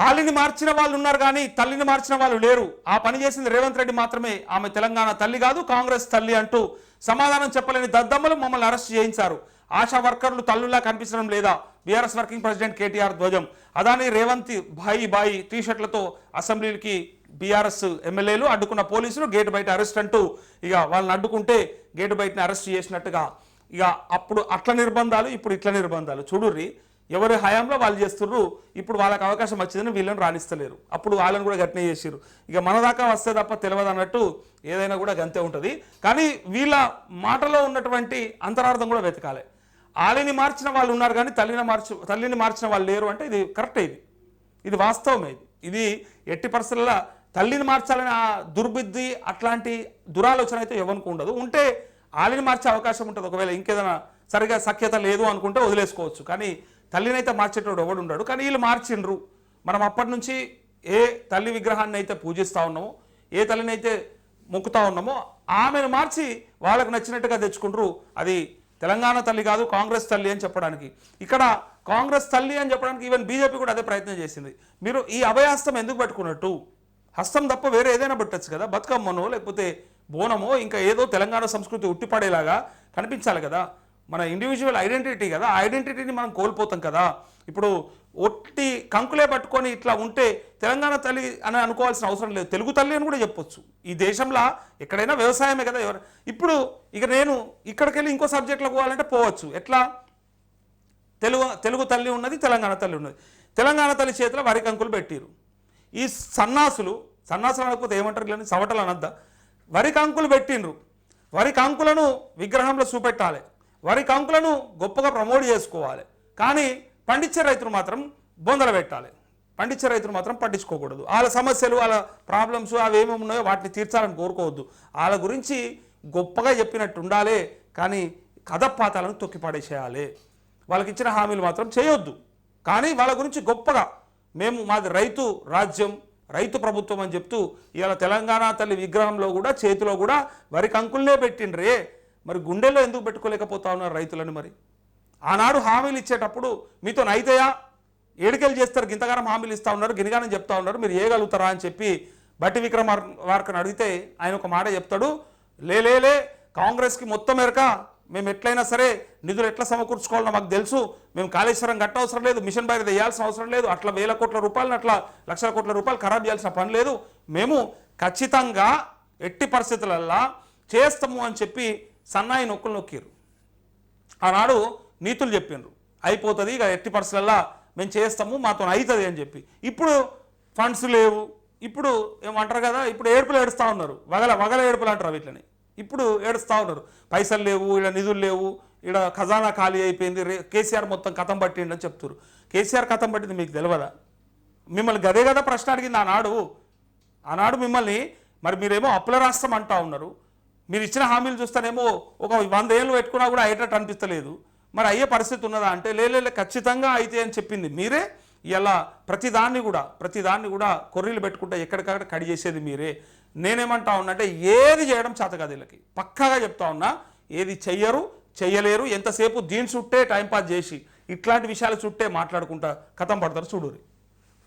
ఆలిని మార్చిన వాళ్ళు ఉన్నారు కానీ తల్లిని మార్చిన వాళ్ళు లేరు. ఆ పని చేసింది రేవంత్ రెడ్డి మాత్రమే. ఆమె తెలంగాణ తల్లి కాదు, కాంగ్రెస్ తల్లి అంటూ సమాధానం చెప్పలేని దద్దమ్మలు మమ్మల్ని అరెస్ట్ చేయించారు. ఆశా వర్కర్లు తల్లులా కనిపించడం లేదా? బీఆర్ఎస్ వర్కింగ్ ప్రెసిడెంట్ కేటీఆర్ ధ్వజం. అదాని రేవంత్ బాయి టీషర్ట్లతో అసెంబ్లీకి బీఆర్ఎస్ ఎమ్మెల్యేలు అడ్డుకున్న పోలీసులు గేటు బయట అరెస్ట్ అంటూ ఇక వాళ్ళని అడ్డుకుంటే గేటు బయటని అరెస్ట్ చేసినట్టుగా. ఇక అప్పుడు అట్ల నిర్బంధాలు, ఇప్పుడు ఇట్ల నిర్బంధాలు. చూడుర్రి, ఎవరి హయాంలో వాళ్ళు చేస్తుర్రు. ఇప్పుడు వాళ్ళకి అవకాశం వచ్చిందని వీళ్ళని రాణిస్తలేరు. అప్పుడు వాళ్ళని కూడా గట్టినే చేసిర్రు. ఇక మన దాకా వస్తే తప్ప తెలియదు అన్నట్టు ఏదైనా కూడా గంతే ఉంటుంది. కానీ వీళ్ళ మాటలో ఉన్నటువంటి అంతరార్థం కూడా వెతకాలి. ఆలిని మార్చిన వాళ్ళు ఉన్నారు కానీ తల్లిని మార్చిన వాళ్ళు లేరు అంటే ఇది కరెక్టే. ఇది వాస్తవమే. ఇది ఎట్టి పరిస్థితుల్లో తల్లిని మార్చాలని ఆ దుర్బుద్ధి అట్లాంటి దురాలోచన అయితే ఎవరికి ఉండదు. ఉంటే ఆలిని మార్చే అవకాశం ఉంటుంది. ఒకవేళ ఇంకేదైనా సరిగా సఖ్యత లేదు అనుకుంటే వదిలేసుకోవచ్చు. కానీ తల్లిని అయితే మార్చేటోడు ఎవడు ఉండడు. కానీ వీళ్ళు మార్చిండ్రు. మనం అప్పటి నుంచి ఏ తల్లి విగ్రహాన్ని అయితే పూజిస్తూ ఉన్నామో, ఏ తల్లిని అయితే మొక్కుతూ ఉన్నామో ఆమెను మార్చి వాళ్ళకు నచ్చినట్టుగా తెచ్చుకుంటారు. అది తెలంగాణ తల్లి కాదు, కాంగ్రెస్ తల్లి అని చెప్పడానికి. ఇక్కడ కాంగ్రెస్ తల్లి అని చెప్పడానికి ఈవెన్ బీజేపీ కూడా అదే ప్రయత్నం చేసింది. మీరు ఈ అభయహస్తం ఎందుకు పట్టుకున్నట్టు? హస్తం తప్ప వేరే ఏదైనా పెట్టచ్చు కదా. బతుకమ్మనో లేకపోతే బోనమో ఇంకా ఏదో తెలంగాణ సంస్కృతి ఉట్టిపడేలాగా కనిపించాలి కదా. మన ఇండివిజువల్ ఐడెంటిటీ కదా, ఆ ఐడెంటిటీని మనం కోల్పోతాం కదా. ఇప్పుడు ఒట్టి కంకులే పట్టుకొని ఇట్లా ఉంటే తెలంగాణ తల్లి అని అనుకోవాల్సిన అవసరం లేదు. తెలుగు తల్లి అని కూడా చెప్పొచ్చు. ఈ దేశంలో ఎక్కడైనా వ్యవసాయమే కదా. ఇప్పుడు ఇక నేను ఇక్కడికి వెళ్ళి ఇంకో సబ్జెక్టులో పోవాలంటే పోవచ్చు. ఎట్లా? తెలుగు తల్లి ఉన్నది, తెలంగాణ తల్లి ఉన్నది. తెలంగాణ తల్లి చేతిలో వరి కంకులు పెట్టిరు. ఈ సన్నాసులు అనకపోతే ఏమంటారు, లేని సవటలు అనద్దా, వరి కంకులు పెట్టిండ్రు. వరి కంకులను విగ్రహంలో చూపెట్టాలి, వరి కంకులను గొప్పగా ప్రమోట్ చేసుకోవాలి. కానీ పండించే రైతులు మాత్రం బొందలు పెట్టాలి. పండించే రైతులు మాత్రం పట్టించుకోకూడదు. వాళ్ళ సమస్యలు, వాళ్ళ ప్రాబ్లమ్స్ అవి ఏమేమి ఉన్నాయో వాటిని తీర్చాలని కోరుకోవద్దు. వాళ్ళ గురించి గొప్పగా చెప్పినట్టు ఉండాలి. కానీ కథపాతాలను తొక్కిపడేసేయాలి. వాళ్ళకి ఇచ్చిన హామీలు మాత్రం చేయొద్దు. కానీ వాళ్ళ గురించి గొప్పగా మాది రైతు రాజ్యం, రైతు ప్రభుత్వం అని చెప్తూ ఇవాళ తెలంగాణ తల్లి విగ్రహంలో కూడా చేతిలో కూడా వరి కంకులనే పెట్టిండ్రే. మరి గుండెల్లో ఎందుకు పెట్టుకోలేకపోతా ఉన్నారు రైతులని? మరి ఆనాడు హామీలు ఇచ్చేటప్పుడు మీతో నైతయా ఏడికెళ్ళి చేస్తారు, గింతగానం హామీలు ఇస్తూ ఉన్నారు, గినిగానం చెప్తా ఉన్నారు, మీరు ఏగలుగుతారా అని చెప్పి బట్టి విక్రమార్కను అడిగితే ఆయన ఒక మాట చెప్తాడు, లేలే కాంగ్రెస్కి మొత్తం ఎరక, మేము ఎట్లయినా సరే నిధులు ఎట్లా సమకూర్చుకోవాలో మాకు తెలుసు, మేము కాళేశ్వరం కట్టవసరం లేదు, మిషన్ భగీరథ వేయాల్సిన అవసరం లేదు, అట్లా వేల కోట్ల రూపాయలను అట్లా లక్షల కోట్ల రూపాయలు ఖరాబ్ చేయాల్సిన పని లేదు, మేము ఖచ్చితంగా ఎట్టి పరిస్థితులల్లా చేస్తాము అని చెప్పి సన్నాయి నొక్కులు నొక్కిరు. ఆనాడు నీతులు చెప్పిండ్రు, అయిపోతుంది ఇక ఎట్టి పరిస్థితులల్లా మేము చేస్తాము, మాతో అవుతుంది అని చెప్పి. ఇప్పుడు ఫండ్స్ లేవు, ఇప్పుడు ఏమంటారు కదా, ఇప్పుడు ఏడుపులు ఏడుస్తూ ఉన్నారు, వగల ఏడుపులు అంటారు వీటిని. ఇప్పుడు ఏడుస్తూ ఉన్నారు, పైసలు లేవు, ఇక్కడ నిధులు లేవు, ఇక్కడ ఖజానా ఖాళీ అయిపోయింది, కేసీఆర్ మొత్తం కథం పట్టిండి అని చెప్తారు. కేసీఆర్ కథం పట్టింది మీకు తెలియదా? మిమ్మల్ని గదే కదా ప్రశ్న అడిగింది ఆనాడు మిమ్మల్ని. మరి మీరేమో అప్పుల రాష్ట్రం అంటూ ఉన్నారు, మీరు ఇచ్చిన హామీలు చూస్తేనేమో ఒక 100 ఏళ్ళు పెట్టుకున్నా కూడా అయ్యేటట్టు అనిపిస్తలేదు. మరి అయ్యే పరిస్థితి ఉన్నదా అంటే లేలే ఖచ్చితంగా అయితే అని చెప్పింది మీరే. ఇలా ప్రతిదాన్ని కూడా కొర్రీలు పెట్టుకుంటే ఎక్కడికక్కడ కడి చేసేది మీరే. నేనేమంటా ఉన్నా అంటే ఏది చేయడం చేత కాదు వీళ్ళకి. పక్కాగా చెప్తా ఉన్నా, ఏది చెయ్యలేరు. ఎంతసేపు దీని చుట్టే టైంపాస్ చేసి ఇట్లాంటి విషయాల చుట్టే మాట్లాడుకుంటా కథం పడతారు. చూడురి.